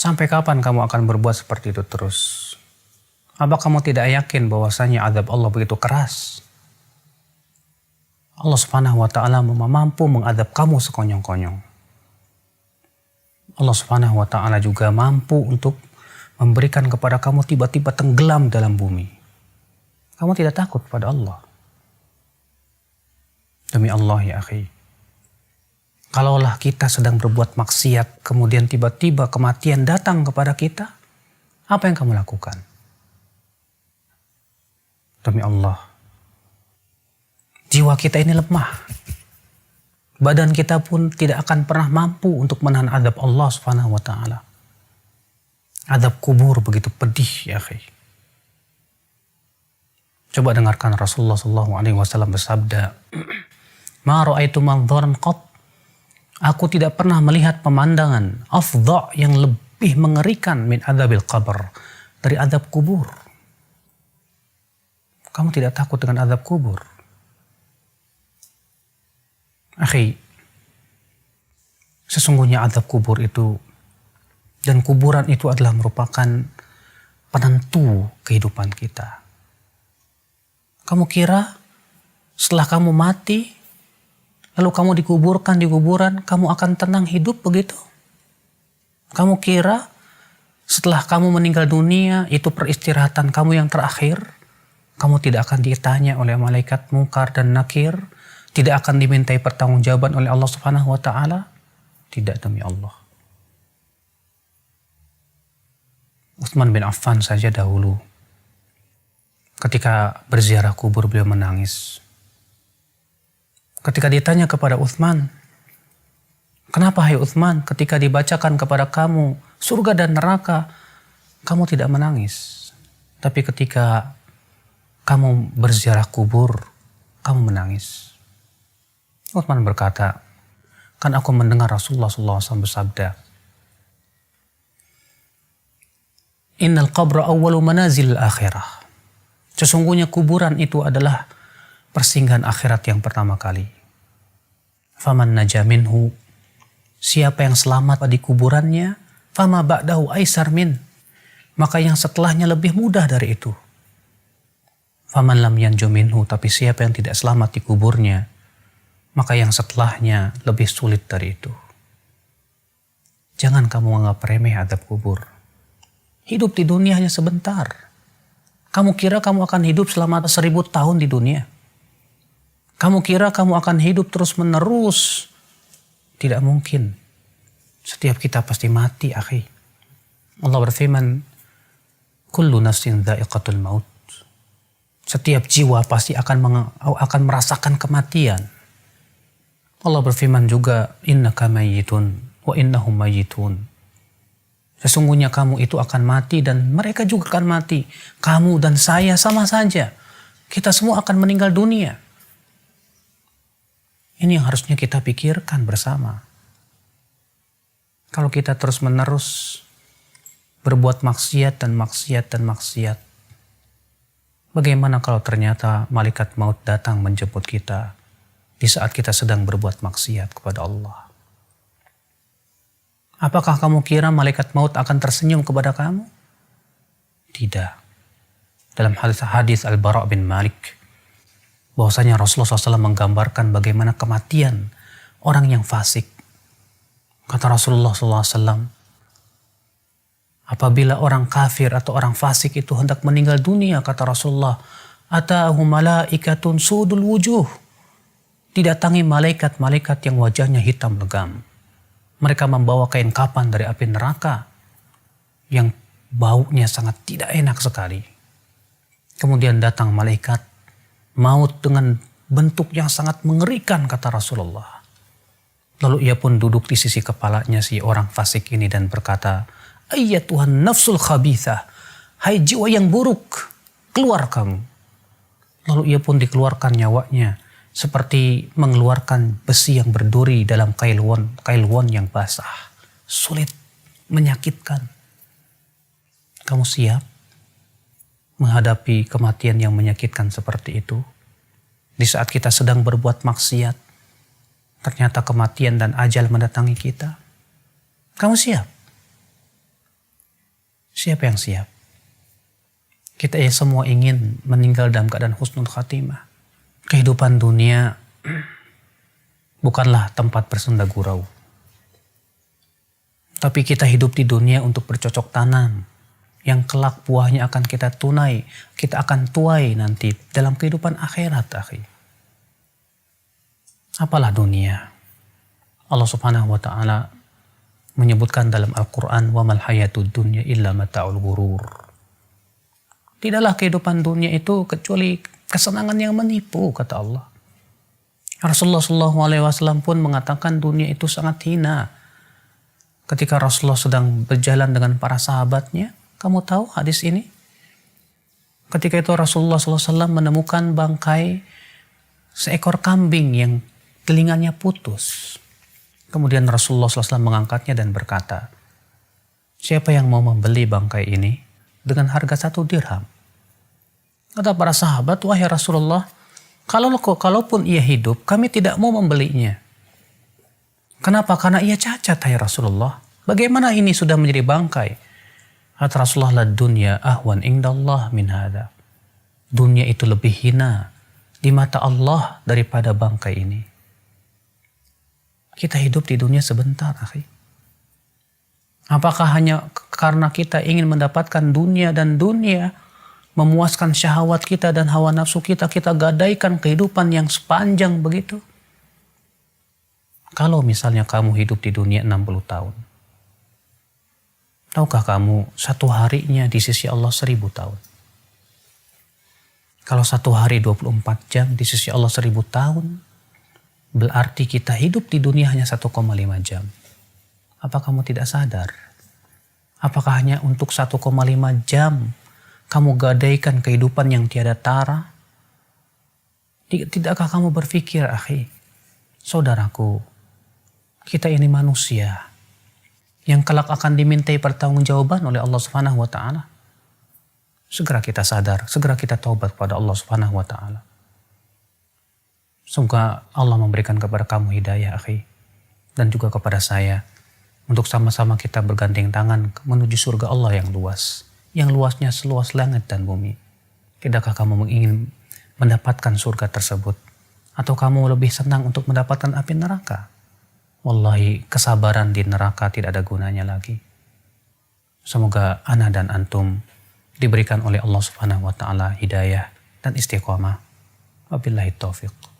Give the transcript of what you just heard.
Sampai kapan kamu akan berbuat seperti itu terus? Apa kamu tidak yakin bahwasanya azab Allah begitu keras? Allah Subhanahu wa taala mampu mengadab kamu sekonyong-konyong. Allah Subhanahu wa taala juga mampu untuk memberikan kepada kamu tiba-tiba tenggelam dalam bumi. Kamu tidak takut pada Allah. Demi Allah ya akhi. Kalaulah kita sedang berbuat maksiat, kemudian tiba-tiba kematian datang kepada kita, apa yang kamu lakukan? Demi Allah. Jiwa kita ini lemah. Badan kita pun tidak akan pernah mampu untuk menahan azab Allah Subhanahu wa taala. Azab kubur begitu pedih ya akhi. Coba dengarkan Rasulullah SAW bersabda, "Ma ra'aitu manzaran qat." Aku tidak pernah melihat pemandangan afdha yang lebih mengerikan min adzabil qabr, dari azab kubur. Kamu tidak takut dengan azab kubur? Akhi, sesungguhnya azab kubur itu dan kuburan itu adalah merupakan penentu kehidupan kita. Kamu kira setelah kamu mati, lalu kamu dikuburkan di kuburan, kamu akan tenang hidup begitu? Kamu kira setelah kamu meninggal dunia, itu peristirahatan kamu yang terakhir? Kamu tidak akan ditanya oleh malaikat Munkar dan Nakir? Tidak akan dimintai pertanggungjawaban oleh Allah Subhanahu wa taala? Tidak, demi Allah. Utsman bin Affan saja dahulu ketika berziarah kubur beliau menangis. Ketika ditanya kepada Utsman, "Kenapa hai Utsman, ketika dibacakan kepada kamu surga dan neraka, kamu tidak menangis? Tapi ketika kamu berziarah kubur, kamu menangis?" Utsman berkata, "Kan aku mendengar Rasulullah SAW bersabda, Innal qabra awwalu manazil akhirah." Sesungguhnya kuburan itu adalah persinggahan akhirat yang pertama kali. Faman naja minhu, siapa yang selamat di kuburannya, fama ba'dahu aisar min, maka yang setelahnya lebih mudah dari itu. Faman lam yanju minhu, tapi siapa yang tidak selamat di kuburnya, maka yang setelahnya lebih sulit dari itu. Jangan kamu anggap remeh azab kubur. Hidup di dunia hanya sebentar. Kamu kira kamu akan hidup selama 1000 tahun di dunia? Kamu kira kamu akan hidup terus menerus? Tidak mungkin. Setiap kita pasti mati, akhi. Allah berfirman, "Kullu nafsin dha'iqatul maut." Setiap jiwa pasti akan merasakan kematian. Allah berfirman juga, "Innaka mayyitun wa innahum mayyitun." Sesungguhnya kamu itu akan mati dan mereka juga akan mati. Kamu dan saya sama saja. Kita semua akan meninggal dunia. Ini yang harusnya kita pikirkan bersama. Kalau kita terus-menerus berbuat maksiat dan maksiat dan maksiat, bagaimana kalau ternyata malaikat maut datang menjemput kita di saat kita sedang berbuat maksiat kepada Allah? Apakah kamu kira malaikat maut akan tersenyum kepada kamu? Tidak. Dalam hadis Al-Bara' bin Malik, bahwasanya Rasulullah SAW menggambarkan bagaimana kematian orang yang fasik. Kata Rasulullah SAW, apabila orang kafir atau orang fasik itu hendak meninggal dunia, kata Rasulullah, "Ata'ahu malaikatun sudul wujuh." Didatangi malaikat-malaikat yang wajahnya hitam legam. Mereka membawa kain kapan dari api neraka yang baunya sangat tidak enak sekali. Kemudian datang malaikat maut dengan bentuk yang sangat mengerikan, kata Rasulullah. Lalu ia pun duduk di sisi kepalanya si orang fasik ini dan berkata, "Ayyatuhan nafsul khabithah, hai jiwa yang buruk, keluar kamu." Lalu ia pun dikeluarkan nyawanya, seperti mengeluarkan besi yang berduri dalam kailwon yang basah. Sulit, menyakitkan. Kamu siap menghadapi kematian yang menyakitkan seperti itu? Di saat kita sedang berbuat maksiat, ternyata kematian dan ajal mendatangi kita. Kamu siap? Siapa yang siap? Kita ya semua ingin meninggal dalam keadaan husnul khatimah. Kehidupan dunia bukanlah tempat bersenda gurau. Tapi kita hidup di dunia untuk bercocok tanam. Yang kelak buahnya akan kita tunai. Kita akan tuai nanti dalam kehidupan akhirat, akhi. Apalah dunia? Allah subhanahu wa ta'ala menyebutkan dalam Al-Quran, وَمَا الْحَيَاةُ الدُّنْيَا إِلَّا مَتَاعُ الْغُرُورِ. Tidaklah kehidupan dunia itu kecuali kesenangan yang menipu, kata Allah. Rasulullah SAW pun mengatakan dunia itu sangat hina. Ketika Rasulullah sedang berjalan dengan para sahabatnya, kamu tahu hadis ini? Ketika itu Rasulullah SAW menemukan bangkai seekor kambing yang telinganya putus. Kemudian Rasulullah SAW mengangkatnya dan berkata, siapa yang mau membeli bangkai ini dengan harga 1 dirham? Kata para sahabat, wahai Rasulullah, kalaupun ia hidup, kami tidak mau membelinya. Kenapa? Karena ia cacat, hai Rasulullah. Bagaimana ini sudah menjadi bangkai? Kata Rasulullah, la dunya ahwan indallah min hada. Dunia itu lebih hina di mata Allah daripada bangkai ini. Kita hidup di dunia sebentar, akhi. Apakah hanya karena kita ingin mendapatkan dunia dan dunia, memuaskan syahwat kita dan hawa nafsu kita, kita gadaikan kehidupan yang sepanjang begitu? Kalau misalnya kamu hidup di dunia 60 tahun, tahukah kamu satu harinya di sisi Allah 1000 tahun? Kalau satu hari 24 jam di sisi Allah 1000 tahun, berarti kita hidup di dunia hanya 1,5 jam. Apa kamu tidak sadar? Apakah hanya untuk 1,5 jam kamu gadaikan kehidupan yang tiada tara? Tidakkah kamu berpikir, akhi, saudaraku, kita ini manusia yang kelak akan dimintai pertanggungjawaban oleh Allah Subhanahu wa taala. Segera kita sadar, segera kita taubat kepada Allah Subhanahu wa taala. Semoga Allah memberikan kepada kamu hidayah, akhi, dan juga kepada saya, untuk sama-sama kita bergandeng tangan menuju surga Allah yang luas, yang luasnya seluas langit dan bumi. Tidakkah kamu ingin mendapatkan surga tersebut? Atau kamu lebih senang untuk mendapatkan api neraka? Wallahi, kesabaran di neraka tidak ada gunanya lagi. Semoga ana dan antum diberikan oleh Allah Subhanahu wa taala hidayah dan istiqamah. Wabillahi taufiq.